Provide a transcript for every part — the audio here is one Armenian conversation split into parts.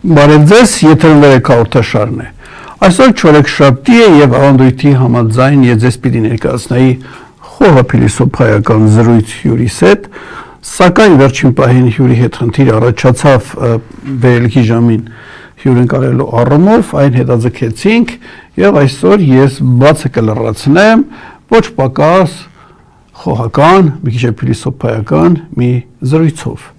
Բարև ձեզ, եթերում հաղորդաշարն է։ Այսօր չորեքշաբթի է եւ ավանդույթի համաձայն ես ձեզ պիտի ներկայացնեի խոհը փիլիսոփայական զրույց հյուրիս հետ, սակայն վերջին պահին հյուրի հետ խնդիր առաջացավ վերելքի ժամին հյուրին կարելու առումով, այն հետաձգեցինք եւ այսօր ես բացը կլրացնեմ ոչ պակաս խոհական, մի քիչ փիլիսոփայական մի զրույցով։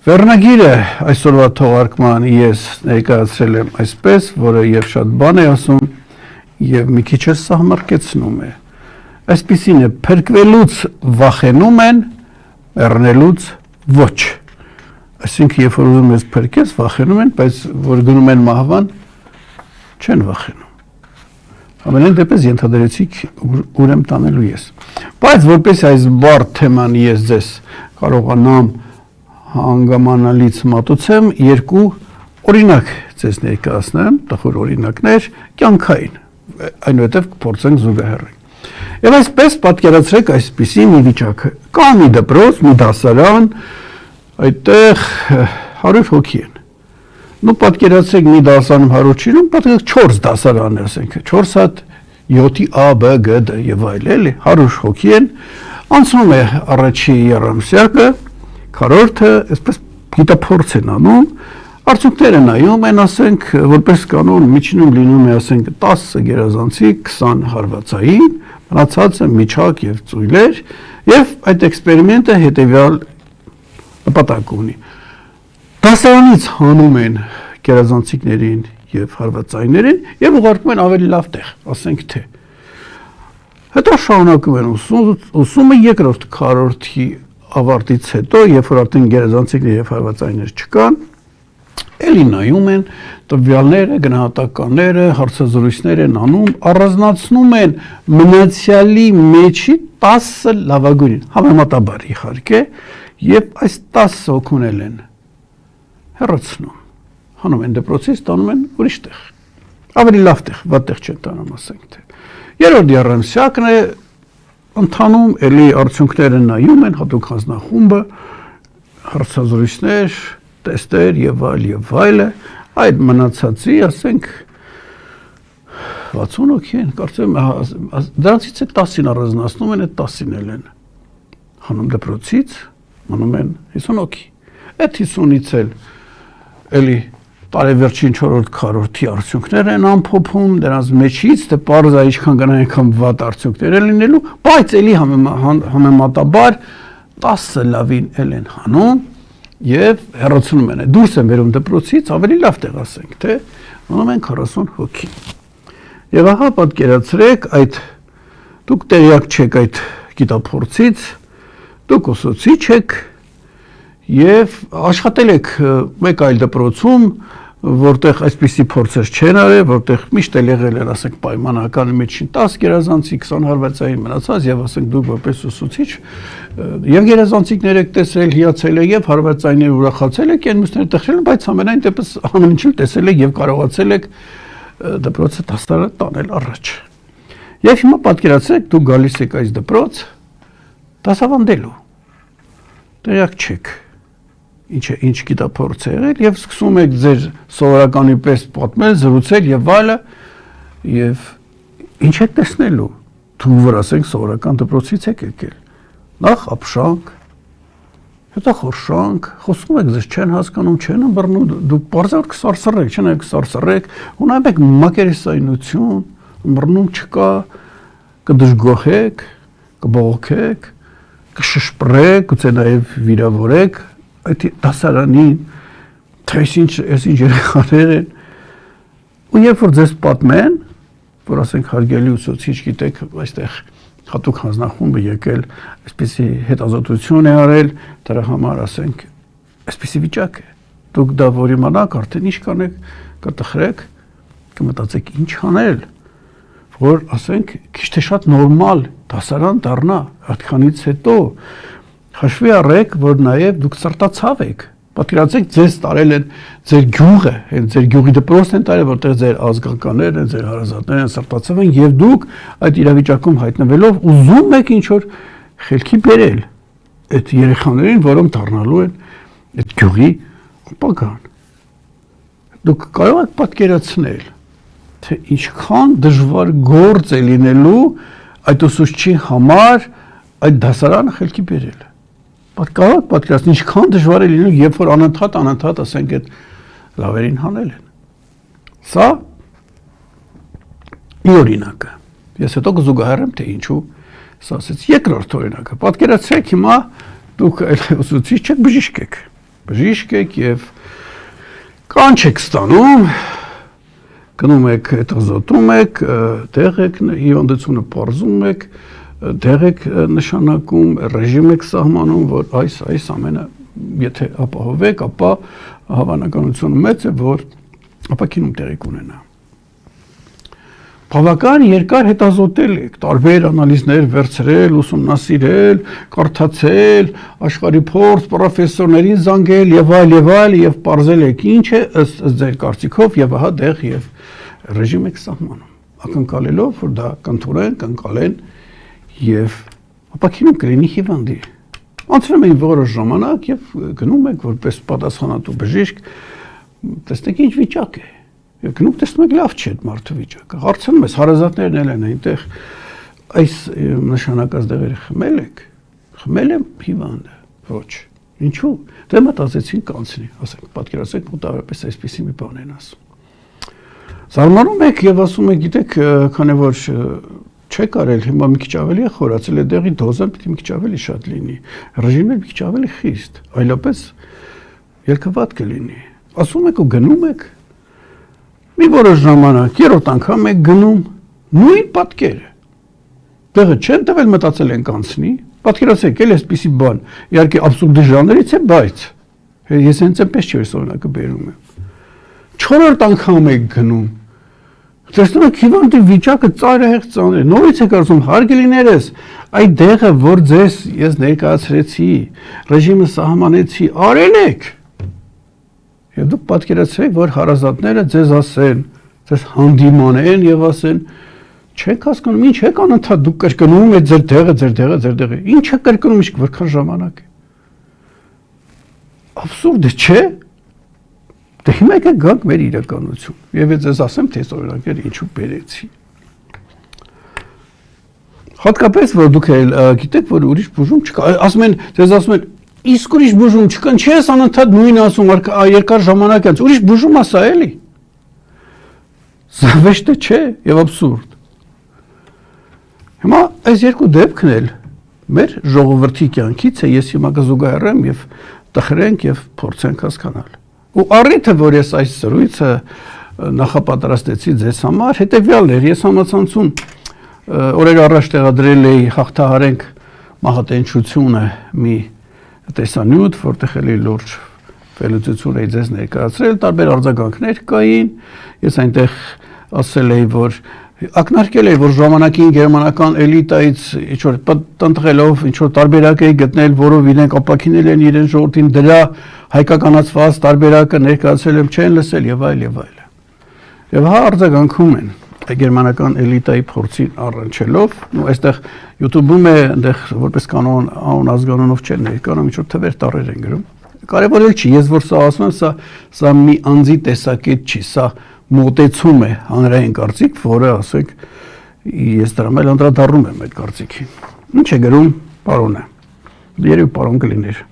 Վերնագիրը այսօրվա թողարկման ես ներկայացրել եմ այսպես, որը եւ շատ բան է ասում եւ մի քիչ սահմռկեցնում է։ Այսպիսին է, փրկվելուց վախենում են, մեռնելուց ոչ։ Այսինքն, երբ որ ուզում ես փրկես, վախենում են, բայց որ գնում են մահվան, չեն վախենում։ Ամենայն դեպս ենթադրեցիք ուր եմ տանելու ես։ Բայց որպես այս բարդ թեման ես ձեզ կարողանամ հանգամանալից մատուցեմ երկու օրինակ ձեզ ներկայացնեմ, տխուր օրինակներ, կյանքային, այնուհետև կփորձենք զուգահեռել։ Եվ այսպես պատկերացրեք այսպիսի մի վիճակը, կա մի դպրոց, մի դասարան, այդտեղ 100 հոգի են։ Նու պատկերացրեք մի դասարանում 100 չի, պատկերացրեք 4 դասարան, ասենք, 4 հատ 7-ի A, B, G, D եւ այլ, էլի, 100 հոգի են, անցնում է առաջի երամսյակը, քառորդը, այսպես գիտափորձ են անում, արդյունքները նայում են, ասենք, որպես կանոն միջինում լինում է, ասենք, 10 գերազանցի, 20 հարվածային, մնացածը միջակ եւ ծույլեր, եւ այդ էքսպերիմենտը հետեւյալ նպատակ ունի։ Դասարանից հանում են գերազանցիքներին եւ հարվածայիններին եւ ուղարկում են ավելի լավ տեղ, ասենք թե։ Հետո շարունակում են ուսումը երկրորդ քառորդի ավարտից հետո, երբ որ արդեն գերազանցիքներ եւ հարվածայիններ չկան, էլի նայում են տվյալները, գնահատականները, հարցազրույցներ են անում, առանձնացնում են մնացյալի մեջի 10 լավագույնին, համեմատաբար իհարկե, եւ այս 10 հոգունել են հեռացնում, հանում են դպրոցից, տանում են ուրիշ տեղ, ավելի լավ տեղ, վատ տեղ չեն տանում, ասենք թե։ Երրորդ երամսյակն է ընթանում, էլի արդյունքները նայում են, հատուկ հանձնախումբը, հարցազրույցներ, տեստեր եւ այլը, այդ մնացածի, ասենք 60 հոգի են, կարծեմ, դրանցից է 10-ին առանձնացնում են, այդ 10-ին են հանում դպրոցից, մնում են 50 հոգի։ Այդ 50-ից էլ էլի տարեվերջին 4-րդ քառորդի արդյունքներ են ամփոփում, դրանց մեջից թե պարզա ինչքան գնա այնքան վատ արդյունքներ են լինելու, բայց էլի համեմատաբար 10 լավին են հանում եւ հեռացնում են։ Դուրս են բերում դպրոցից, ավելի լավ տեղ ասենք, թե մնում են 40 հոգի։ Եվ ահա պատկերացրեք, այդ դուք տեղյակ չեք այդ գիտափորձից, դուք ուսուցիչ եք եւ աշխատել եք մեկ այլ դպրոցում, որտեղ այսպիսի փորձեր չեն արել, որտեղ միշտ էլ եղել են, ասենք, պայմանական միջին 10 գերազանցի, 20 հարվածային մնացած եւ ասենք դուք որպես ուսուցիչ եւ գերազանցիքներ եք տեսել, հիացել եք եւ հարվածայիններ ուրախացել եք, այն մյուսները տխրել, բայց ամենայն դեպս ամեն ինչ տեսել եք եւ կարողացել եք դպրոցը դասարան տանել առաջ։ Եվ հիմա պատկերացրեք, դուք գալիս եք այս դպրոց դասավանդելու։ Տեղյակ չեք ինչ գիտափորձ է եղել եւ սկսում եք ձեր սովորականի պես պատմել, զրուցել եւ այլը եւ ինչ եք տեսնելու։ Դու որ ասենք սովորական դպրոցից եք եկել։ Նախ ապշանք, հետո խորշանք, խոսում եք, ձեզ չեն հասկանում, չեն ըմբռնում, դուք բարձր կսարսռեք, չնայեք կսարսռեք, ունեմ եք մակերեսայնություն, ըմբռնում չկա, կդժգոհեք, կբողոքեք, կշշպրեք, գուցե նաեւ վիրավորեք այդ դասարանին, թե այս ինչ երեխաներ են, ու երբ որ ձեզ պատմեն, որ ասենք հարգելի ուսուցիչ գիտեք, այստեղ հատուկ հանձնախումբը եկել, այսպիսի հետազոտություն է արել, դրա համար ասենք, այսպիսի վիճակ է, դուք դա որ իմանաք, արդեն ինչ կանեք, կտխրեք, կմտածեք ինչ անել, որ ասենք քիչ թե շատ նորմալ դասարան դառնա, այդքանից հետո հաշվի առեք, որ նաև դուք սրտացավ եք, պատկերացրեք ձեզ տարել են ձեր գյուղը, ձեր գյուղի դպրոցն են տարել, որտեղ ձեր ազգականներն են, ձեր հարազատներն են, սրտացավ են եւ դուք այդ իրավիճակում հայտնվելով ուզում եք ինչ որ խելքի բերել այդ երեխաներին, որոնք դառնալու են այդ գյուղի ապագան։ դուք կարող եք պատկերացնել, թե ինչքան դժվար գործ է լինելու այդ ուսուցչի համար այդ դասարանը խելքի բերել։ Կարող եք պատկերացնել, ինչքան դժվար է լինելու, երբ որ անընդհատ ասենք այդ լավերին հանել են։ Սա մի օրինակը։ Ես հետո կզուգահեռեմ, թե ինչու սա ասեց։ Երկրորդ օրինակը։ Պատկերացրեք հիմա դուք ուսուցիչ եք, բժիշկ եք եւ կանչ եք ստանում, գնում եք, հետազոտում եք, տեղ եք հիվանդությունը պարզում եք, դեղ եք նշանակում, ռեժիմ եք սահմանում, որ այս ամենը եթե ապահովեք, ապա հավանականությունը մեծ է, որ ապակինում տեղի կունենա։ Բավական երկար հետազոտել եք, տարբեր անալիզներ վերցրել, ուսումնասիրել, կարդացել, աշխարհի փորձ, պրոֆեսորներին զանգել եւ այլ եւ պարզել եք ինչ է ըստ ձեր կարծիքով եւ ահա դեղ եւ ռեժիմ եք սահմանում, ակնկալելով, որ դա կընկալեն եւ ապակինում կլինի հիվանդի։ Անցնում եք որոշ ժամանակ եւ գնում եք որպես պատասխանատու բժիշկ, տեսնեք ինչ վիճակ է։ Եվ գնում տեսնում եք լավ չի այդ մարդու վիճակը։ Հարցնում ես, հարազատներն են այնտեղ այս նշանակած դեղերը խմել եք։ Խմել եմ հիվանդը։ Ոչ։ Ինչու՞։ Դե մտածեցին կանցնի, ասենք, պատկերացրեք մոտավորապես այսպիսի մի բան են ասում։ Զարմանում եք եւ ասում եք, գիտեք, քանի որ չեք արել, հիմա մի քիչ ավելի է խորացել, այդ դեղի դոզան պետք է մի քիչ ավելի շատ լինի։ Ռեժիմը մի քիչ ավելի խիստ, այլապես ելքված կլինի։ Ասում եք ու գնում եք մի որոշ ժամանակ, երրորդ անգամ եք գնում, նույն պատկերը։ Տեղը չեն տվել, մտածել են կանցնի, պատկերացրեք, էլ այսպիսի բան, իհարկե աբսուրդի ժանրից է, բայց ես հենց այնպես չէ օրինակը բերում եմ։ Չորրորդ անգամ եք գնում, տեսնում եք հիվանդի վիճակը ծայրահեղ ծանր է, նորից եք ասում, հարգելիներս, այդ դեղը, որ ձեզ ես ներկայացրեցի, ռեժիմը սահմանեցի, արել եք։ Եվ դուք պատկերացրեք, որ հարազատները ձեզ ասեն, ձեզ հանդիմանեն եւ ասեն, չեք հասկանում, ինչ եք անընդհատ դուք կրկնում եք ձեր դեղը, ինչ եք կրկնում, իսկ որքան ժամանակ է։ Աբսուրդ է, չէ՞։ Դե հիմա եկեք գանք մեր իրականություն։ Եվ ես ձեզ ասեմ, թե այս օրինակները ինչու բերեցի։ Հատկապես, որ դուք գիտեք, որ ուրիշ բուժում չկա, ձեզ ասում են, իսկ ուրիշ բուժում չկան, չես անընդհատ նույն ասում, երկար ժամանակ անց, ուրիշ բուժում ասա էլի։ Զավեշտը չէ եւ աբսուրդ։ Հիմա այս երկու դեպքն էլ մեր ժողովրդի կյանքից է, ես հիմա կզուգահեռեմ եւ տխրենք եւ փորձենք հասկանալ։ Ու առիթը, որ ես այս զրույցը նախապատրաստեցի ձեզ համար, հետեւյալն էր, ես համացանցում օրեր առաջ տեղադրել էի հաղթահարենք մահատենչությունը մի տեսանյութ, որտեղ էլի լուրջ վերլուծություն էի ձեզ ներկայացրել, տարբեր արձագանքներ կային, ես այնտեղ ասել էի, որ ակնարկել էի, որ ժամանակին գերմանական էլիտայից ինչ-որ տնտղելով, ինչ-որ տարբերակ էի գտնել, որով իրենք ապաքինել են իրեն ժողովրդին, դրա հայկականացված տարբերակը ներկայացել եմ, չեն լսել եւ այլ եւ այլ։ Եվ հա արձագանքում են գերմանական էլիտայի փորձին առնչելով, ու այստեղ YouTube-ում է, այնտեղ որպես կանոն անուն ազգանունով չեն ներկայանում, ինչ-որ թվեր տառեր են գրում։ Կարևոր էլ չի, ես որ սա ասում եմ, սա մի անձի տեսակետ չի, սա մոտեցում է հանրային կարծիք, որը ասենք ես դրամ էլ անդրադառնում եմ այդ կարծիքին։ Ինչ է գրում պարոնը։ Երևի պարոն կլիներ։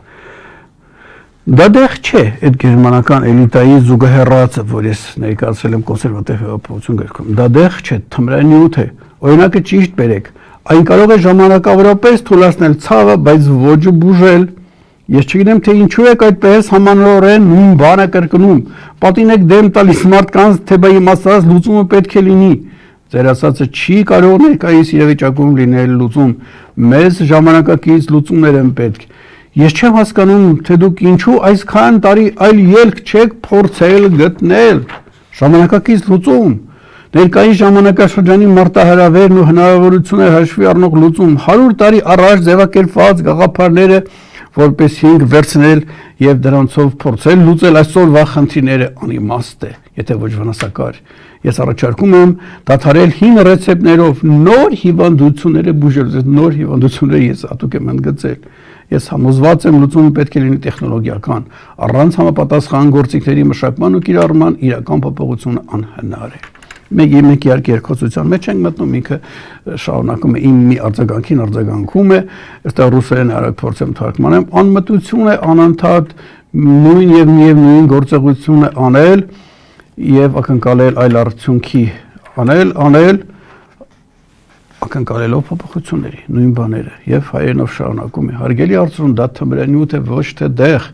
Դա դեղ չէ, այդ գերմանական էլիտայի զուգահեռացը, որ ես ներկայացրել եմ կոնսերվատիվ հեղափոխություն գրքում։ Դա դեղ չէ, թմրանյութ է։ Օրինակը ճիշտ բերեք։ Այն կարող է ժամանակավորապես թույլատրել ցավը, բայց ոչ բուժել։ Ես չգիտեմ, թե ինչու եք այդպես համանորեն նույն բանը կրկնում։ Պատին եք դեմ տալիս մարդկանց, թե բա իմ ասած լուծումը պետք է լինի։ Ձեր ասածը չի կարող ներկայիս իրավիճակում լինել լուծում։ Մեզ ժամանակակից լուծումներ են պետք։ Ես չեմ հասկանում, թե դուք ինչու այսքան տարի այլ ելք չեք փորձել գտնել։ Ժամանակակից լուծում, ներկայիս ժամանակաշրջանի մարտահրավերն ու հնարավորությունները հաշվի առնող լուծում, 100 տարի առաջ ձևակերպված գաղափարները որպես հինգ վերցնել եւ դրանցով փորձել լուծել այսօրվա խնդիրները անիմաստ է, եթե ոչ վնասակար։ Ես առաջարկում եմ դադարել հին ռեցեպտներով նոր հիվանդությունները բուժել, նոր հիվանդությունները ես ատուկ եմ ընդգծել։ Ես համոզված եմ լուծումը պետք է լինի տեխնոլոգիական, առանց համապատասխան գործիքների մշակման ու կիրառման իրական փոփոխությունը անհնար է։ Մենք իհարկե երկխոսության մեջ ենք մտնում, ինքը շարունակում է իմ մի արձագանքին արձագանքում է, այստեղ ռուսերեն արագ փորձեմ թարգմանեմ, անմտություն է անընդհատ նույն եւ միևնույն գործողությունը անել եւ ակնկալել այլ արդյունքի անել ակնկալելով փոփոխությունների նույն բաները եւ հայերենով շարունակում է հարգելի արծրուն դա թմրանյութ է ոչ թե դեղ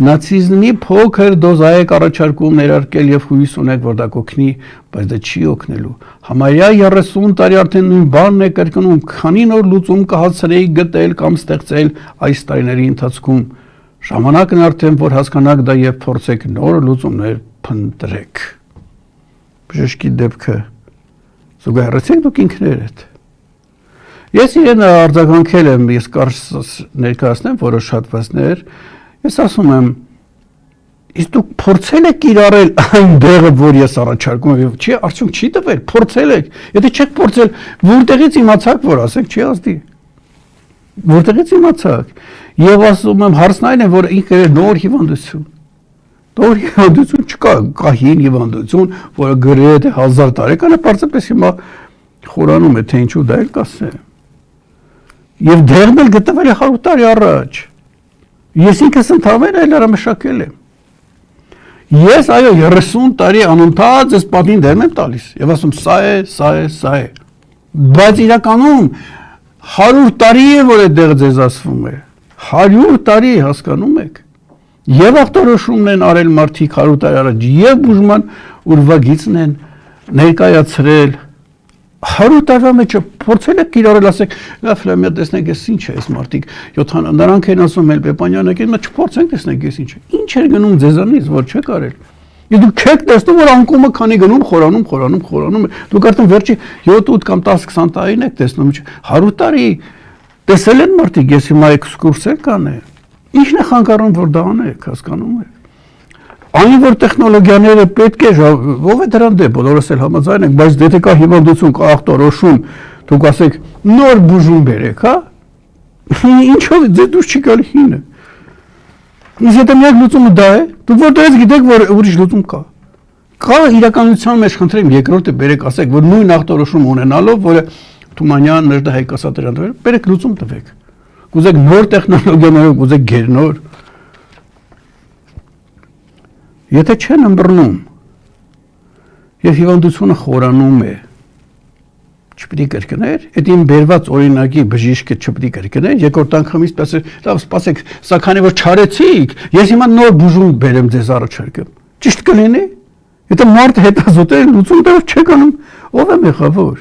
նացիզմի փոքր դոզայեք առաջարկում ներարկել եւ հույս ունեք որ դա կօգնի բայց դա չի օգնելու համարյա 30 տարի արդեն նույն բանն է կրկնում քանի նոր լուծում կհասցնեի գտել կամ ստեղծել այս տարիների ընթացքում ժամանակն է արդեն որ հասկանաք դա եւ փորձեք նոր լուծումներ փնտրեք բժշկի դեպքը զուգահեռացեք դուք ինքներդ ես իրեն արձագանքել եմ ես կարճ ներկայացնեմ որոշ հատվածներ ես ասում եմ իսկ դուք փորձել եք կիրառել այն դեղը որ ես առաջարկում եմ չի արդյունք չի տվել փորձել եք եթե չեք փորձել որտեղից իմացաք որ ասեք չի ազդի որտեղից իմացաք եւ ասում եմ հարցն այն է որ ինքը նոր հիվանդություն չկա կա հին հիվանդություն որը գրեթե 1000 տարեկան է պարզապես հիմա խորանում է թե ինչու դա էլ կասեմ եւ դեղն էլ գտվել է 100 տարի առաջ ես ինքս ընդհանրապես էլ արամշակել եմ ես այո 30 տարի անընդհատ ես պատին դեմ եմ տալիս եւ ասում սա է բայց իրականում 100 տարի է որ այդ դեղը ձեզ ասվում է 100 տարի հասկանում եք եւ ախտորոշումն են արել մարդիկ 100 տարի առաջ եւ բուժման ուրվագիծն են ներկայացրել 100 տարվա մեջ փորձել եք կիրառել ասեք լավ լավ տեսնենք ես ինչ է այս մարդիկ 70 նրանք են ասում էլ Պեպանյանը կեն մա չփորձենք տեսնենք ես ինչ էր գնում ձեզանից որ չեք արել Եվ դուք չեք տեսնում որ անկումը քանի գնում խորանում դուք արդեն վերջի 7-8 կամ 10-20 տարին եք տեսնում 100 տարի տեսել են մարդիկ ես հիմա էքսկուրսիա կանեմ ինչն է խանգարում որ դա անեք հասկանում եք Այն որ տեխնոլոգիաները պետք է ով է դրան դե բոլորս էլ համաձայն ենք բայց եթե կա հիվանդություն կա ախտորոշում դուք ասեք նոր բուժում բերեք հա ինչով դուք չի գալի հինը Իսկ եթե միակ լուծումը դա է դուք որտեղից գիտեք որ ուրիշ լուծում կա իրականության մեջ խնդրեմ երկրորդը բերեք ասեք որ նույն ախտորոշում ունենալով որը Թումանյան ներդա Հայկասատարյան դեր բերեք լուծում տվեք կուզեք նոր տեխնոլոգիաներով կուզեք գերնոր Եթե չեն ըմբռնում եւ հիվանդությունը խորանում է չպետք է կրկներ այդ իմ բերված օրինակի բժիշկը չպետք է կրկներ երկրորդ անգամ իսկ ասել լավ սպասեք սա քանի որ չարեցիք ես հիմա նոր բուժում բերեմ ձեզ առաջարկեմ ճիշտ կլինի եթե մարդը հետազոտել լուծում դեռ չեք անում ով է մեղավոր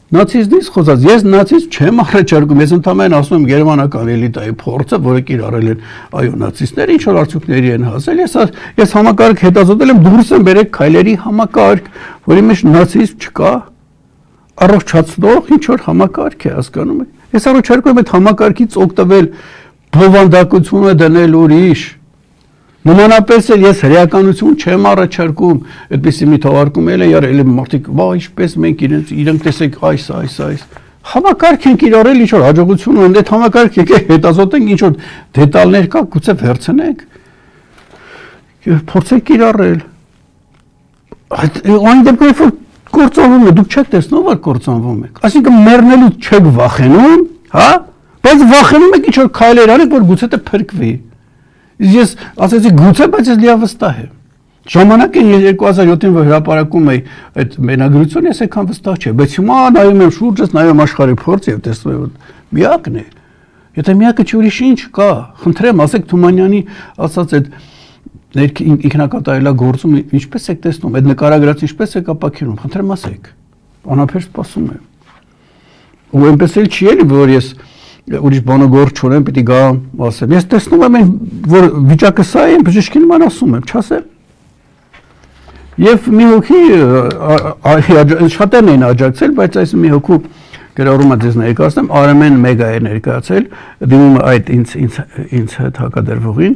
Նացիզմից խոսած ես նացիզմ չեմ առաջարկում ես ընդհանրապես ասում եմ գերմանական էլիտայի փորձը որը կիրառել են այո նացիստները ինչ որ արդյունքների են հասել ես համակարգ հետազոտել եմ դուրս եմ բերեք քայլերի համակարգ որի մեջ նացիզմ չկա առողջացնող ինչ որ համակարգ է հասկանում եք ես առաջարկում եմ այդ համակարգից օգտվել բովանդակությունը դնել ուրիշ Նմանապես էլ ես հրեականություն չեմ առաջարկում, այդպեսի մի թողարկում էլ է յարել մարդիկ, «Վա, ինչպես մենք իրենք տեսեք այս»։ Համակարգ ենք իրարել ինչ որ հաջողություն ունեն, այդ համակարգ եկեք հետազոտենք ինչ որ դետալներ կա, գուցե վերցնենք։ Փորձենք իրարել։ Այն դեպքում որ կործանվում է, դուք չեք տեսնում որ կործանվում եք։ Այսինքն մեռնելուց չեք վախենում, հա? Բայց վախենում եք ինչ որ քայլեր արեք, որ գուցե թե փրկվի։ Ես ասեցի գուցե, բայց ես լիավստահ եմ։ Ժամանակին 2007-ին որ հրապարակում էի այդ մենագրությունը, ես այդքան վստահ չէի, բայց հիմա նայում եմ շուրջս, նայում եմ աշխարհի փորձը եւ տեսնում եմ միակն է։ Եթե միակը չի ուրիշ ինչ կա, խնդրեմ, ասեք Թումանյանի ասած այդ ինքնակատարելագործում ինչպես եք տեսնում, այդ նկարագրած ինչպես եք ապակինում, խնդրեմ ասեք։ Անափեր սպասում եմ։ Ու այնպես էլ չի էլի, որ ես ուրիշ բանագործ չունեմ, պիտի գամ, ասեմ։ Ես տեսնում եմ, որ վիճակը սա է, բժշկին ման ասում եմ, չասեմ։ Եվ մի հոգի շատերն էին աջակցել, բայց այս մի հոգու գրառումը ձեզ ներկայացնեմ, Արմեն Մեգա է ներկայացել, դիմում այդ ինձ հետ հակադրվողին։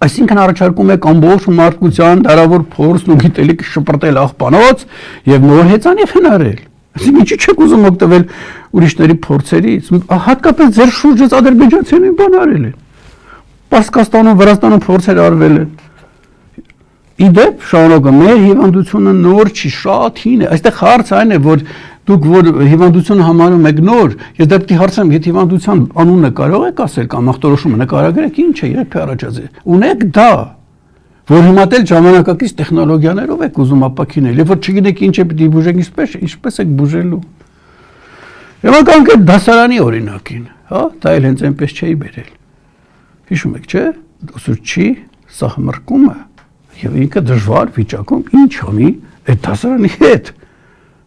Այսինքն առաջարկում եք ամբողջ մարդկության դարավոր փորձն ու գիտելիք շպրտել աղբանոց եւ նոր հեծանիվ հնարել։ Այսինքն ինչի՞ չեք ուզում օգտվել ուրիշների փորձերից, հատկապես ձեր շուրջից ադրբեջանցիներին բան արել են։ Պարսկաստանում, Վրաստանում փորձեր արվել են։ Իդեպ շարունակում մեր հիվանդությունը նոր չի, շատ հին է։ Այստեղ հարցը այն է, որ դուք որ հիվանդությունը համարում եք նոր, ես դեպի հարցեմ, եթե հիվանդության անունը կարող եք ասել կամ ախտորոշումը նկարագրեք, ինչ է, երբ է առաջացել։ Ունեք դա, որ հիմա դել ժամանակակից տեխնոլոգիաներով եք ուզում ապակինել, եւ որ չգիտեք ինչ է պիտի բուժեք, ինչպես եք բուժելու։ Հիմա կանք այդ դասարանի օրինակին, հա, դա էլ հենց այնպես չէի բերել։ Հիշում եք, չէ՞, ուսուցչի սահմռկումը եւ ինքը դժվար վիճակում ինչ անի այդ դասարանի հետ։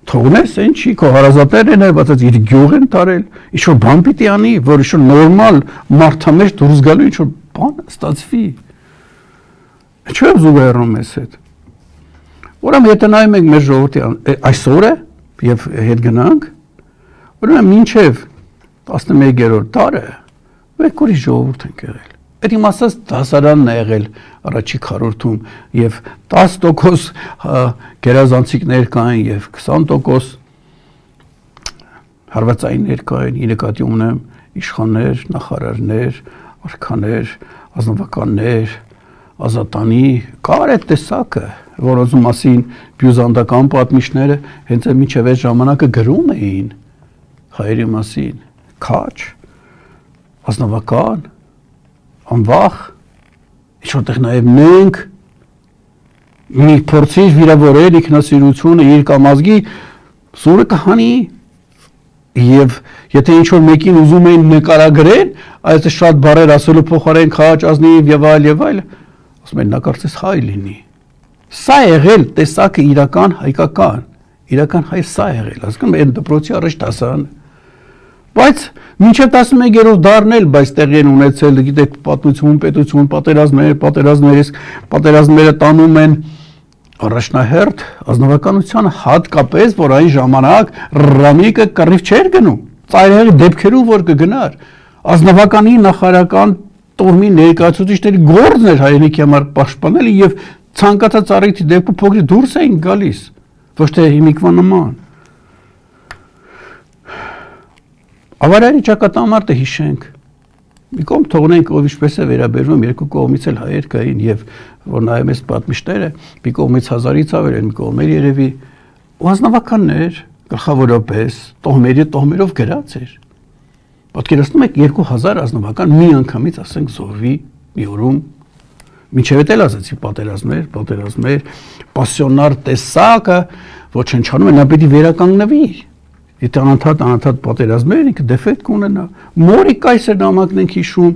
Թողնես այն չի, քո հարազատներն են բացած իր գյուղ են տարել, ինչ որ բան պիտի անի, որ ինչ որ նորմալ մարդամեջ դուրս գալու ինչ որ բան ստացվի։ Չէ՞ զուգահեռում ես հետ։ Ուրեմն եթե նայում ենք մեր ժողովրդի այսօրը եւ հետ գնանք, ուրեմն մինչեւ 11-րդ դարը մեկ ուրիշ ժողովուրդ ենք եղել։ Այդ իմ ասած դասարանն է եղել առաջի քառորդում եւ 10% գերազանցիկներ կային եւ 20% հարվածայիններ կային, ի նկատի ունեմ իշխաններ, նախարարներ, արքաներ, ազնվականներ, ազատանի, կար այդ տեսակը, որոնց մասին բյուզանդական պատմիչները հենց այդ միջև այդ ժամանակը գրում էին հայերի մասին, քաչ, ազնվական, անվախ, ինչ որտեղ նաև մենք մի փորձիր վիրավորել ինքնասիրությունը իր կամազգի սուրը կհանի եւ եթե ինչ որ մեկին ուզում էին նկարագրել, այս շատ բառեր ասելու փոխարեն քաչ, ազնիվ եւ այլ, ասում են նա կարծես հայ լինի։ Սա եղել տեսակը իրական հայկական, իրական հայ սա եղել, հասկանում եք, այդ դպրոցի առաջ դասարանը։ Բայց մինչև 11-րդ դարն էլ բայց տեղի են ունեցել, գիտեք, պատմություն, պետություն, պատերազմները տանում են առաջնահերթ ազնվականության հատկապես, որ այն ժամանակ ռամիկը կռիվ չէր գնում, ծայրերի դեպքերում որ կգնար, ազնվականի նախարարական տոհմի ներկայացուցիչների գործն էր հայրենիքի համար պաշտպանել եւ ցանկացած առիթի դեպքում փոքրիկ դուրս էին գալիս, ոչ թե հիմիկվա նման։ Ավարյանի ճակատամարտը հիշենք, մի կողմ թողնենք ով ինչպես է վերաբերվում, երկու կողմից էլ հայեր կային եւ որ նայում ես պատմիչները, մի կողմից 1000-ից ավել են, մի կողմեր երևի ազնվականներ, գլխավորապես տոհմերով գրած էր։ Պատկերացնում եք 2000 ազնվական մի անգամից ասենք զոհվի մի օրում, մինչև էլ ասացի պատերազմներ, պասիոնար տեսակը ոչնչանում է, նա պետք է վերականգնվի։ Եթե անընդհատ պատերազմներ ինքը դեֆեկտ կունենա, մորի կայսեր նամակն ենք հիշում,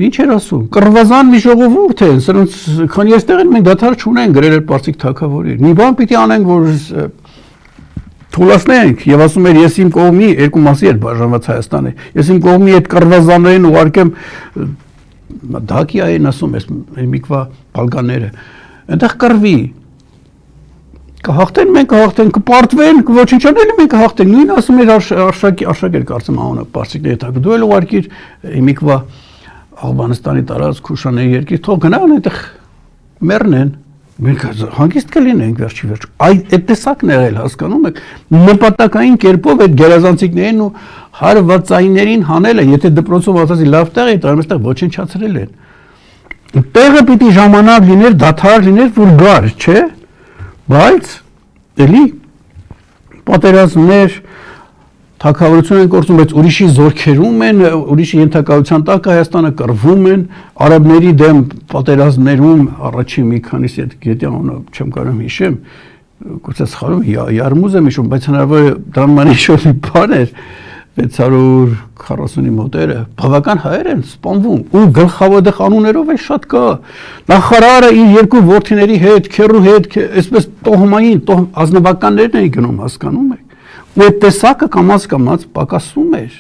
ինչ էր ասում, կռվազան մի ժողովուրդ են, սրանց քանի այստեղ են մենք դադար չունենք գրել էր Պարսիկ թագավորի, մի բան պիտի անենք, որ թուլացնենք եւ ասում էր ես իմ կողմի երկու մասի էր բաժանված Հայաստանը, ես իմ կողմի այդ կռվազաններին ուղարկեմ Դակիային ասում ես միկվա բալկանները, այնտեղ կռվի կհաղթեն, մենք կհաղթենք, կպարտվեն, ոչնչանել մենք կհաղթենք, նույն ասում էր Արշակ էր կարծեմ անունը, Պարսիկների տակ, դու էլ ուղարկիր միկվա Աղբանստանի տարածք Քուշանների երկիր, թող գնան այնտեղ մեռնեն, մենք հանգիստ կլինենք վերջի վերջ։ Այդ տեսակն եղել, հասկանում եք, նպատակային կերպով այդ գերազանցիկներին ու հարվածայիններին հանելը, եթե դպրոցով ասացի լավ տեղ է, այստեղ ոչնչացրել են։ Տեղը պիտի ժամանակ լիներ, դադար լիներ, որ գար, չէ՞։ Բայց էլի պատերազմներ թագավորություն են կորցնում, բայց ուրիշի զորքերում են, ուրիշի ենթակայության տակ Հայաստանը կռվում են, արաբների դեմ պատերազմներում առաջին մի քանիսի այդ գետի անունը չեմ կարող հիշեմ, գուցե սխալվում Յարմուզ եմ հիշում, բայց հնարավոր է դրան ման ինչ-որ մի բան էր 640-ի մոտերը, բավական հայեր են սպանվում ու գլխավոր անուններով էլ շատ կա։ Նախարարը իր երկու որդիների հետ, քեռու հետ, այսպես տոհմային, ազնվականներն էին գնում, հասկանում եք։ Ու այդ տեսակը կամաց պակասում էր։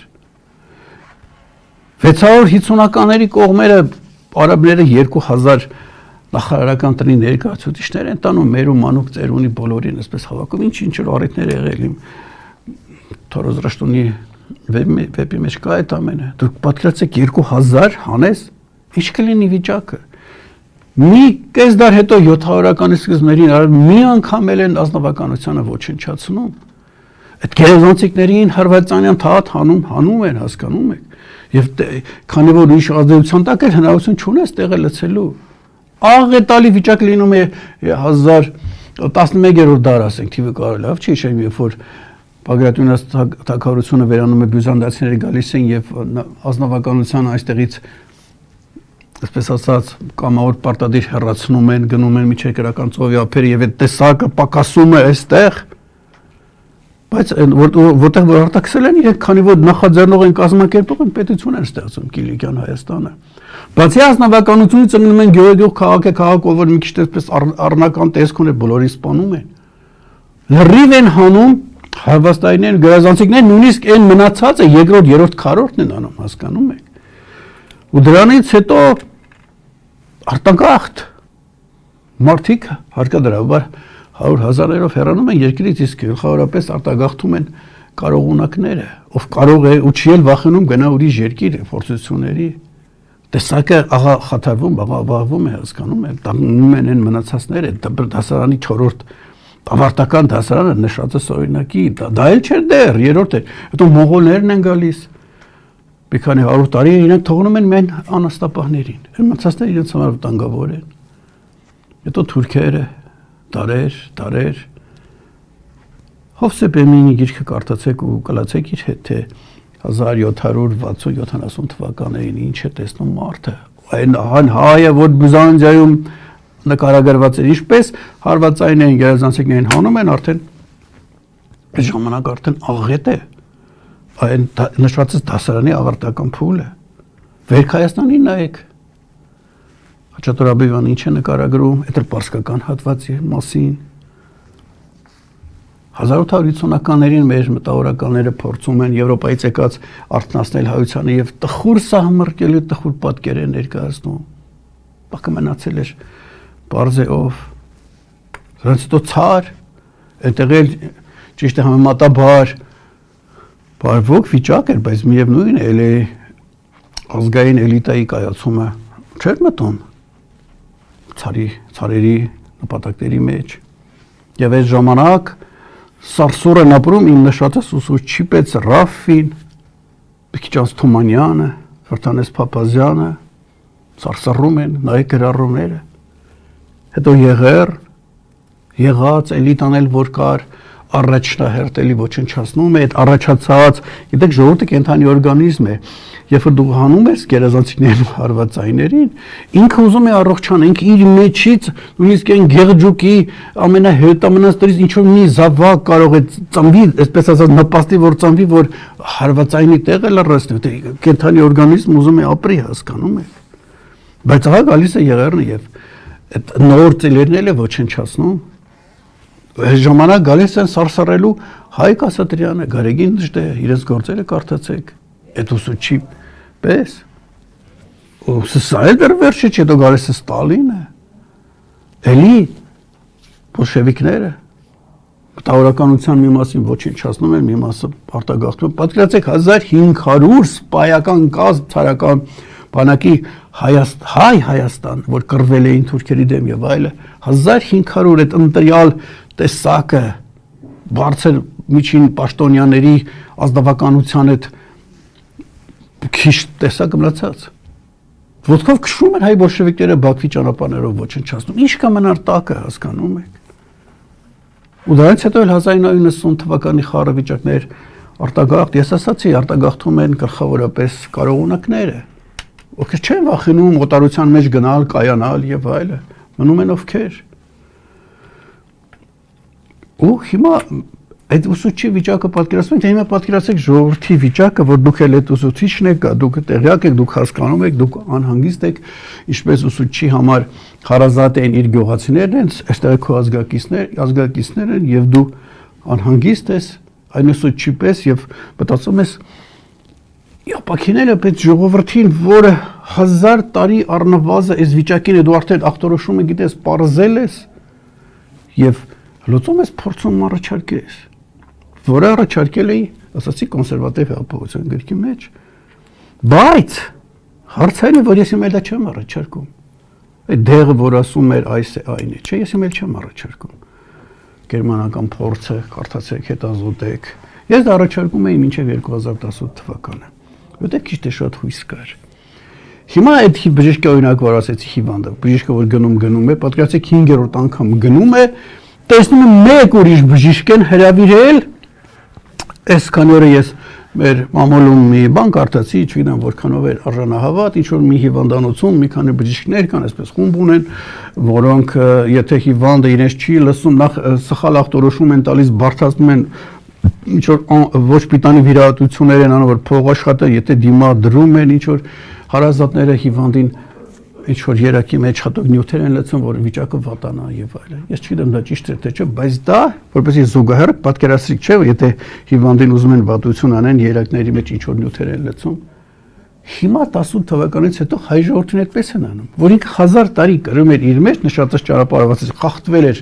650-ականների կողմերը արաբները 2000 նախարարական տնի ներկայացուցիչներ են տանում մեր ու մանուկ ծերունի բոլորին, այսպես հավաքում, ինչ որ առիթներ եղել իմ Թորոզրաշտունի վեպի մեջ կա այդ ամենը։ Դուք պատկերացեք 2000 հանես, ինչ կլինի վիճակը։ մի կես դար հետո 700-ական սկզբներին մի անգամ էլ են ազնվականությանը ոչնչացնում։ Այդ գերեզանցիկներին հարվածանյան թաթ հանում են, հասկանում եք։ Եվ քանի որ ուրիշ ազդեցության տակ է հնարավորություն չունես տեղը լցելու։ Աղետալի վիճակ լինում է 1011-րդ դար, ասենք, թիվը կարելի լավ չի հիշեմ, երբ որ Բագրատունյաց թագավորությունը վերանում է բյուզանդացիները գալիս են եւ ազնվականության այստեղից այսպես ասած կամավոր պարտադիր հեռացնում են, գնում են միջև քրական ծովի ափերը եւ այդ տեսակը պակասում է այստեղ, բայց որտեղ որ արտաքսել են իրենք, քանի որ նախաձեռնող են կազմակերպող են, պետություն են ստեղծում Կիլիկյան Հայաստանը։ Բացի ազնվականությունից ծնվում են գյուղ քաղաք է քաղաք, որ մի քիչ այսպես առնական տեսք ունի, բոլորին սպանում են։ Լրիվ են հանում հարվածտայիններ, գերազանցիկներ, նույնիսկ այն մնացածը երկրորդ, երրորդ, քառորդն են անում, հասկանում եք։ Ու դրանից հետո արտագաղթ մարդիկ հարկադրաբար 100,000-երով հեռանում են երկրից, իսկ գլխավորապես արտագաղթում են կարողունակները, ով կարող է ու չի էլ վախենում գնա ուրիշ երկիր փորձությունների։ Տեսակը աղա խաթարվում, բաղավաղվում է, հասկանում եք, տանում են այն մնացածները, դասարանի 4-րդ ավարտական դասարանը նշած է օրինակի, դա էլ չէր դեռ, երրորդ էր, հետո մոնղոլներն են գալիս, մի քանի 100 տարի իրենք թողնում են միայն անաստապահներին, այն մնացածները իրենց համար վտանգավոր են, հետո թուրքերը, տարեր, Հովսեփ Էմինի գիրքը կարդացեք ու կլացեք իր հետ, թե 1760-70 թվականներին ինչ է տեսնում մարդը, այն հայը, որ Բյուզանդիայում նկարագրված էր, ինչպես հարվածային են գերազանցիկներին հանում են, արդեն ժամանակ արդեն աղետ է, այն նշվածից դասարանի ավարտական փուլը, Վերք Հայաստանին նայեք, Խաչատուր Աբովյանը ինչ է նկարագրում, այդ պարսկական հատվածի մասին, 1850-ականներին մեր մտավորականները փորձում են Եվրոպայից եկած արթնացնել հայությանը եւ տխուր սահմռկելու տխուր պատկեր են ներկայացնում, բակը մնացել էր Պարզեով, դրանից հետո ցար, այնտեղ էլ ճիշտ է համեմատաբար բարվոք վիճակ էր, բայց միևնույն է, էլի ազգային էլիտայի կայացումը չէր մտում ցարերի նպատակների մեջ, եւ այդ ժամանակ Սարսուրն ապրում իմ նշածս ուսուցչի պես Ռաֆին, Բիքիջանց Թումանյանը, Հրթանես Փափազյանը, սարսռում են, նայեք գրառումները, հետո եղած էլիտան էլ որ կար, առաջնահերթ էլի ոչնչացնում է, այդ առաջացած, գիտեք ժողովուրդը կենդանի օրգանիզմ է, երբ որ դու հանում ես գերազանցիկներին հարվածայիներին, ինքը ուզում է առողջանալ, ինքը իր մեջից նույնիսկ այն գեղջուկի ամենահետամնացներից ինչ որ մի զավակ կարող է ծնվի, այսպես ասած նպաստի որ ծնվի, որ հարվածայինի տեղը լրացնի, կենդանի օրգանիզմ ուզում է ապրի, հասկանում եք։ Բայց ահա գալիս է եղերնը եւ այդ նոր ծելերն էլ ոչնչացնում։ Այս ժամանակ գալիս են սարսռելու Հայկ Ասատրյանը, Գարեգին Դժդեհ, իրենց գործերը կարդացեք, այդ ուսուցչի պես։ Ու սա էլ դեռ վերջը չէ, հետո գալիս է Ստալինը, էլի բոլշևիկները, մտավորականության մի մասին ոչնչացնում են, մի մասը արտագաղթում են։ Պատկերացեք 1500 սպայական կազմ ցարական բանակի հայ Հայաստան, որ կռվել էին թուրքերի դեմ եւ այլը, 1500 այդ ընտրյալ տեսակը բարձր միջին պաշտոնյաների ազնվականության այդ քիչ տեսակը մնացած։ Ոտքով քշում են հայ բոլշևիկները Բաքվի ճանապարհներով ոչնչացնում։ Ինչ կա մնար տակը, հասկանում եք։ Ու դրանից հետո էլ 1990 թվականի խառը վիճակներ արտագաղթ, ես ասացի, արտագաղթում են գլխավորապես կարողունակները, ովքեր չեն վախենում օտարության մեջ գնալ, կայանալ եւ այլը, մնում են ովքեր։ Ու հիմա այդ ուսուցչի վիճակը պատկերացնում եք, հիմա պատկերացեք ժողովրդի վիճակը, որ դուք էլ այդ ուսուցիչն եք, դուք տեղյակ եք, դուք հասկանում եք, դուք անհանգիստ եք, ինչպես ուսուցչի համար հարազատ են իր գյուղացիներն են, այստեղ քո ազգակիցներ են եւ դու անհանգիստ ես այն ուսուցչի պես եւ մտածում ես ապակիները պետք ժողովրդին, որը 1000 տարի առնվազն այս վիճակին է, դու արդեն ախտորոշումը գիտես, պարզել ես եւ լուծում ես փորձում առաջարկես, որը առաջարկել էի, ասացի կոնսերվատիվ հեղափոխության գրքի մեջ, բայց հարցերը, որ ես հիմա դա չեմ առաջարկում, Այդ դեղը, որ ասում էր այս է այն է, չէ, ես իմել չեմ առաջարկում։ Գերմանական փորձը, կարդացեք, հետազոտեք։ Ես դա առաջարկում էի մինչև 2018 թվականը։ Որտեղ քիչ թե շատ հույս կար։ Հիմա այդ բժիշկը օրինակ որ ասեցի հիվանդը, բժիշկը որ գնում է, պատկերացեք 5-րդ անգամ գնում է, տեսնում եմ մեկ ուրիշ բժիշկ են հրավիրել, այսքան օրը ես մեր մամուլում մի բան կարդացի, չգիտեմ որքանով էր արժանահավատ, ինչ որ մի հիվանդանոցում մի քանի բժիշկներ կան, այսպես խումբ ունեն, որոնք եթե հիվանդը իրենց չի լսում, նախ սխալ ախտորոշում են տալիս, բարդացնում են ինչ որ ոչ պիտանի վիրահատություններ են անում, որ փող աշխատը, եթե դիմադրում են ինչ որ հարազատները հիվանդին ինչ որ երակի մեջ հատուկ նյութեր են լցում, որ վիճակը վատանա եւ այլն։ Ես չգիտեմ դա ճիշտ է թե չէ, բայց դա որպեսզի զուգահեռ պատկերացրիք չէ, եթե հիվանդին ուզում են վատություն անեն, երակների մեջ ինչ որ նյութեր են լցում։ Հիմա 18 թվականից հետո հայ ժողովրդին այդպես են անում, որ ինքը 1000 տարի կրում էր իր մեջ նշածած ճանապարհվածից, խախտվել էր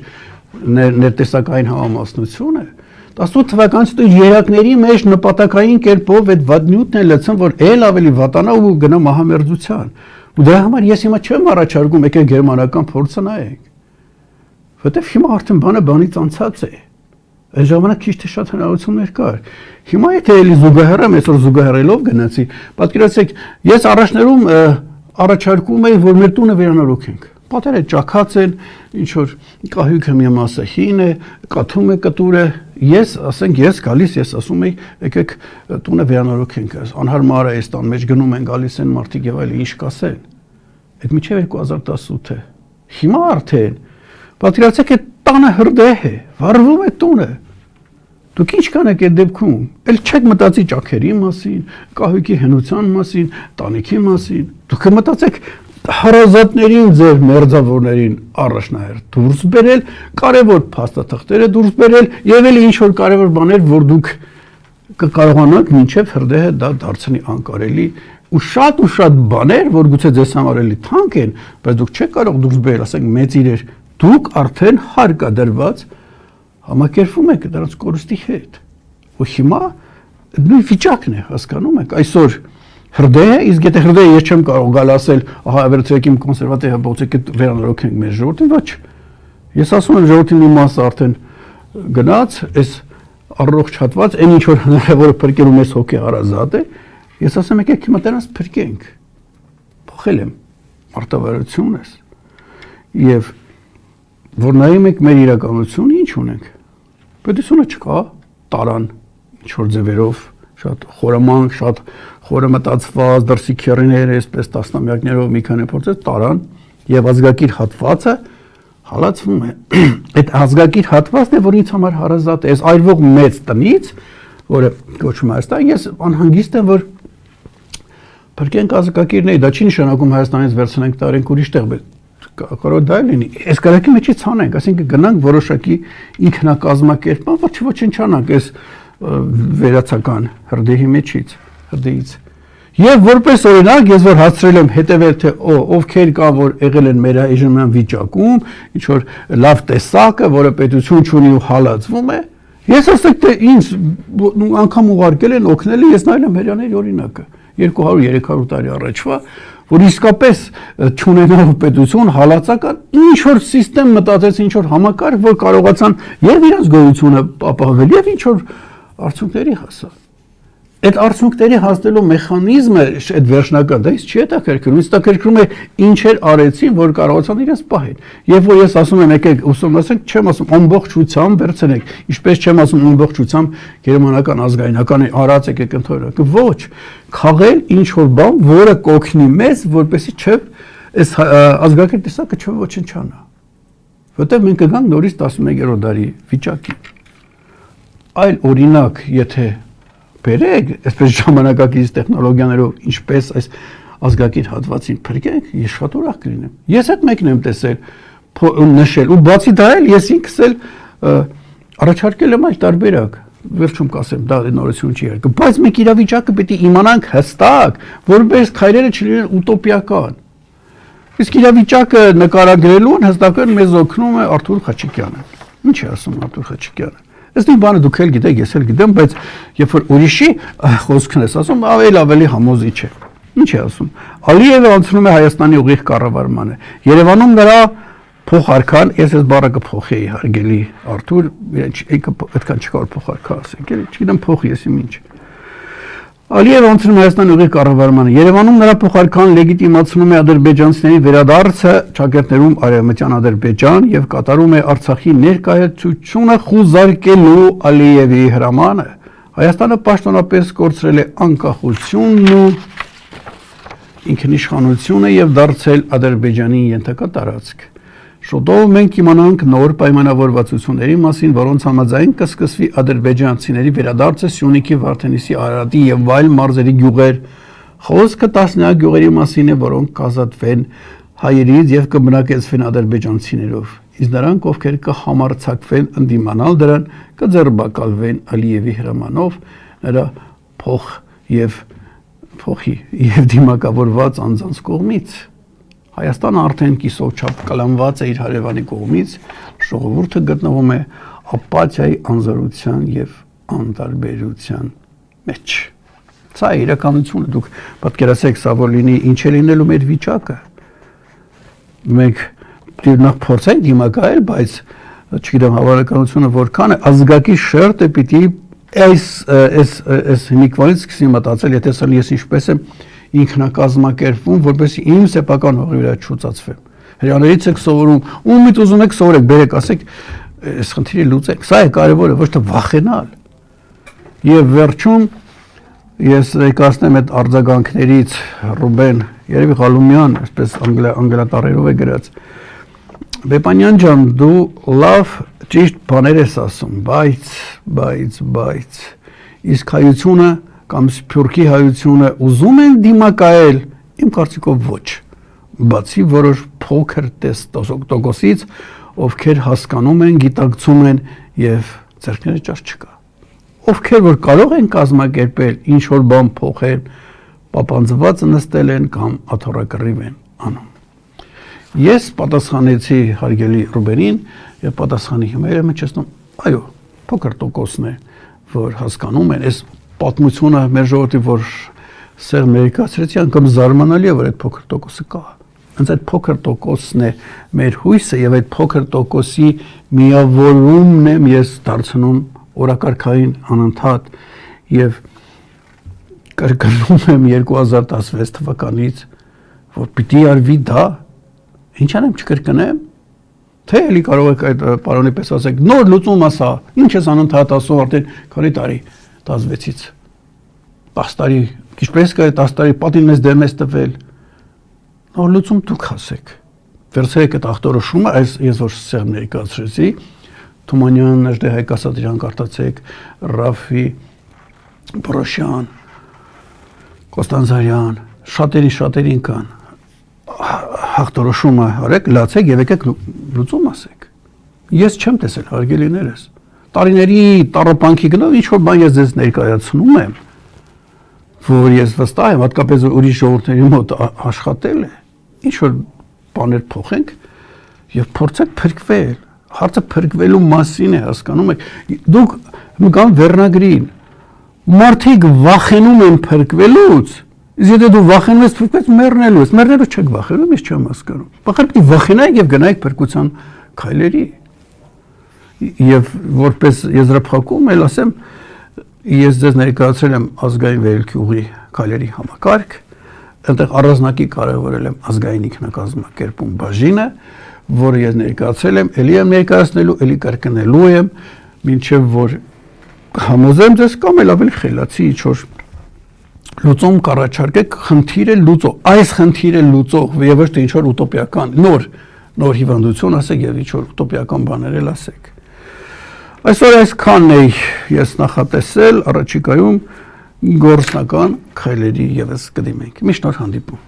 ներտեսակային համամասնությունը։ 18 թվականից հետո երակների մեջ նպատակային կերպով այդ վատ նյութն է լցում, որ ել ավելի վատանա ու գնա մահամերձության։ Ու դրա համար ես հիմա չեմ առաջարկում եկեք գերմանական փորձը նայեք, որտեվ հիմա արդեն բանը բանից անցած է։ Այս ժամանակ քիչ թե շատ հնարավորություններ կար։ Հիմա եթե էլի զուգահեռեմ, այսօր զուգահեռելով գնացի, պատկերացեք, ես առաջներում առաջարկում էի, որ մեր տունը վերանորոգենք։ Պատերը ճաքած են, ինչ որ կահույքը մի մասը հին է, կաթում է կտուրը, ես գալիս, ես ասում էի, եկեք տունը վերանորոգենք, անհարմար է, այս տան մեջ գնում են, գալիս են մարդիկ եւ այլն, ինչ կասեն։ Այդ մինչև 2018 է։ Հիմա արդեն պատկերացեք այդ տանը հրդեհ է, վառվում է տունը։ Դուք ինչ կանեք այդ դեպքում։ Էլ չեք մտածի ճաքերի մասին, կահույքի հնության մասին, տանիքի մասին։ Դուք մտածեք հարազատներին ձեր մերձավորներին առաջնահերթ դուրս բերել, կարևոր փաստաթղթերը դուրս բերել եւ էլ ինչ որ կարևոր բաներ, որ դուք կկարողանաք մինչեւ հրդեհը դա դարձնի անկարելի ու շատ բաներ, որ գուցե ձեզ համար էլի թանկ են, բայց դուք չեք կարող դուրս բերել, ասենք մեծ իրեր, դուք արդեն հարկադրված համակերպվում եք դրանց կորստի հետ։ Ու հիմա նույն վիճակն է, հասկանում եք, այսօր հրդեհ, իսկ եթե հրդեհ ես չեմ կարող գալ ասել, ահա վերցրեք իմ կոնսերվատիվ բոցեք վերանորոգենք մեր ժողովրդին, ոչ։ Ես ասում եմ ժողովրդի մի մասը արդեն գնաց, այս առողջ հատված, այն ինչ որ հնարավոր է փրկելու մեզ հոգի հարազատ է, ես ասում եմ եկեք հիմա դրանց փրկենք։ Փոխել եմ արտավարությունս։ Եվ որ նայում եք մեր իրականությունը, ինչ ունենք։ Պետությունը չկա, տարան ինչ որ ձևերով շատ խորամանկ, շատ խորամտածված դրսի քերիներ, այսպես տասնամյակներով մի քանի փորձեր տարան եւ ազգակիր հատվածը հալածվում է։ Այդ ազգակիր հատվածն է, որ ինձ համար հարազատ է, այս այրվող մեծ տնից, որը կոչվում է Հայաստան, ես անհանգիստ եմ, որ փրկենք ազգակիրները, դա չի նշանակում Հայաստանից վերցնենք տարենք ուրիշ տեղ, բայց կարող դա լինի։ Այս կարակի մեջից ցանենք, ասենք գնանք որոշակի ինքնակազմակերպման, որ չոչնչանանք այս վերացական հրդեհի մեջից, հրդեհից։ Եվ որպես օրինակ, ես որ հասցրել եմ հետևել, թե ովքեր կան, որ եղել են մեր այժմյան վիճակում, ինչ որ լավ տեսակը, որը պետություն չունի ու հալածվում է, ես ասեք, թե ինձ անգամ ուղարկել են օգնել, ես նայել եմ հрьяաների օրինակը 200-300 տարի առաջվա, որ իսկապես չունենալով պետություն, հալածական, ինչ որ սիստեմ մտածեց, ինչ որ համակարգ, որ կարողացան եւ իրենց գոյությունը ապահովել եւ ինչ որ արդյունքների հասա։ Այդ արդյունքների հասնելու մեխանիզմը այդ վերջնական դա ինձ չի հետաքրքրում, ինձ հետաքրքրում է ինչեր արեցին, որ կարողացան իրենց պահել։ Եվ որ ես ասում եմ եկեք ուսումնասիրենք, չեմ ասում ամբողջությամբ վերցնենք, ինչպես չեմ ասում ամբողջությամբ գերմանական ազգայնական արած եկեք ընդհանրակ։ Ոչ, քաղել ինչ որ բան, որը կօգնի մեզ, որպեսզի չէ այս ազգակիր տեսակը չոչնչանա։ Որտեղ մենք կգանք նորից 11-րդ դարի վիճակի։ Այլ օրինակ, եթե բերեք, այսպես ժամանակակից տեխնոլոգիաներով, ինչպես այս ազգակիր հատվածին փրկենք, ես շատ ուրախ կլինեմ։ Ես այդ մեկն եմ տեսել, նշել, ու բացի դա էլ ես ինքս էլ առաջարկել եմ այլ տարբերակ, վերջում կասեմ, դա նորություն չի եղել, բայց մենք իրավիճակը պետք է իմանանք հստակ, որպես քայլերը չլինեն ուտոպիական։ Իսկ իրավիճակը նկարագրելուն հստակորեն մեզ օգնում է Արթուր Խաչիկյանը։ Ինչ է ասում Արթուր Խաչիկյանը։ Այս նույն բանը դուք էլ գիտեք, ես էլ գիտեմ, բայց երբ որ ուրիշի խոսքն ես ասում, ավելի համոզիչ է։ Ինչ է ասում։ Ալիևը անցնում է Հայաստանի ուղիղ կառավարմանը։ Երևանում նրա փոխարքան, ես այս բառը կփոխեի, հարգելի Արթուր, այդքան չկա որ փոխարքա ասենք, էլի, չգիտեմ փոխի ես իմ ինչ։ Ալիևը անցնում Հայաստանի ուղիղ կառավարմանը։ Երևանում նրա փոխարքան լեգիտիմացնում է ադրբեջանցիների վերադարձը ճակերտներում Արևմտյան Ադրբեջան եւ կատարում է Արցախի ներկայացությունը խուզարկելու Ալիևի հրամանը։ Հայաստանը պաշտոնապես կորցրել է անկախությունն ու ինքնիշխանությունը եւ դարձել Ադրբեջանի ենթակա տարածք։ Շուտով մենք կիմանանք նոր պայմանավորվածությունների մասին, որոնց համաձայն կսկսվի ադրբեջանցիների վերադարձը Սյունիքի, Վարդենիսի, Արարատի եւ այլ մարզերի գյուղեր։ Խոսքը տասնյակ գյուղերի մասին է, որոնք կազատվեն հայերից եւ կբնակեցվեն ադրբեջանցիներով։ Իսկ նրանք, ովքեր կհամարձակվեն ընդդիմանալ դրան, կձերբակալվեն Ալիևի հրամանով, նրա փոխի եւ դիմակավորված անձանց կողմից։ Հայաստանը արդեն կիսով չափ կլանված է իր հարևանի կողմից, ժողովուրդը գտնվում է ապաթիայի, անզորության եւ անտարբերության մեջ։ Սա է իրականությունը, դուք պատկերացեք, սա որ լինի, ինչ է լինելու մեր վիճակը։ Մենք նախ փորձենք դիմակայել, բայց չգիտեմ հավանականությունը որքան է, ազգակի շերտը պիտի այս հիմիկվանից սկսի մտածել, եթե սա ես ինչպես եմ ինքնակազմակերպվում, որպեսզի իմ սեփական հողի վրա չուծածվեմ։ Հրյաներից եք սովորում, ումից ուզում եք սովորեք, բերեք, ասեք, այս խնդիրը լուծենք։ Սա է կարևորը, ոչ թե վախենալ։ Եվ վերջում ես ներկայացնեմ այդ արձագանքներից Ռուբեն երևի Ղալումյան, այսպես անգլատառերով է գրած։ Բեպանյան ջան, դու լավ ճիշտ բաներ ես ասում, բայց իսկ հայությունը կամ Սփյուռքի հայությունը ուզում են դիմակայել, իմ կարծիքով ոչ, բացի որոշ փոքր տոկոսից, ովքեր հասկանում են, գիտակցում են եւ ձեռքները ճաշ չկա, ովքեր որ կարող են կազմակերպել, ինչ որ բան փոխել, պապանձված նստել են կամ աթոռակռիվ են անում։ Ես պատասխանեցի հարգելի Ռուբենին եւ պատասխանի հիմա եմ չստում, այո, փոքր տոկոսն է, որ հասկանում են, այս պատմությունը մեր ժողովրդի որ սեր ներկայացրեցի, անգամ զարմանալի է, որ այդ փոքր տոկոսը կա։ Հենց այդ փոքր տոկոսն է մեր հույսը եւ այդ փոքր տոկոսի միավորումն եմ ես դարձնում օրակարգային անընդհատ եւ կրկնում եմ 2016 թվականից, որ պիտի արվի դա, ինչ անեմ չկրկնեմ, թե էլի կարող եք այդ պարոնի պես ասեք, նոր լուծում ասա, ինչ ես անընդհատ ասում արդեն քանի տարի 16-ից 10 տարի, ինչպես կա 10 տարի պատին մեզ դեմ ես տվել, նոր լուծում դուք ասեք, վերցրեք այդ ախտորոշումը, ես որ սեղմ ներկայացրեցի, Թումանյան, Նժդե Հայկ Ասատրյան կարտացեք, Ռաֆի, Պորոշյան, Կոստանձարյան, շատերին կան, հաղթորոշումը արեք, լացեք եւ եկեք լուծում ասեք։ Ես չեմ տեսել հարգելիներս։ Տարիների տառապանքի գնով ինչ որ բան ես ձեզ ներկայացնում եմ, որ ես վստահ եմ, հատկապես ուրիշ ժողովուրդների մոտ աշխատել է, ինչ որ բաներ փոխենք եւ փորձեք փրկվել։ Հարցը փրկվելու մասին է, հասկանում եք։ Դուք կան վերնագրին։ Մարդիկ վախենում են փրկվելուց, իսկ եթե դու վախենում ես փրկվեց մեռնելու չեք վախենում, ես չեմ հասկանում։ Բախեր պիտի վախենայիք եւ գնայիք փրկության քայլերի։ Եվ որպես եզրափակում էլ ասեմ, ես ձեզ ներկայացրել եմ ազգային վերելքի ուղի քայլերի համակարգ, այնտեղ առանձնակի կարևորել եմ ազգային ինքնակազմակերպում բաժինը, որը ես ներկայացրել եմ, ելի եմ ներկայացնելու, ելի կրկնելու եմ, մինչև որ համոզեմ ձեզ կամ էլ ավելի խելացի ինչ-որ լուծում կառաջարկեք, խնդիրը լուծո, այս խնդիրը լուծող եւ ոչ թե ինչ-որ ուտոպիական նոր հիվանդություն ասեք եւ ինչ-որ ուտոպիական բաներ էլ ասեք։ Այսօր այսքանն է ես նախատեսել, առաջիկայում գործնական քայլերի եւս կդիմենք։ Միշտ նոր հանդիպում։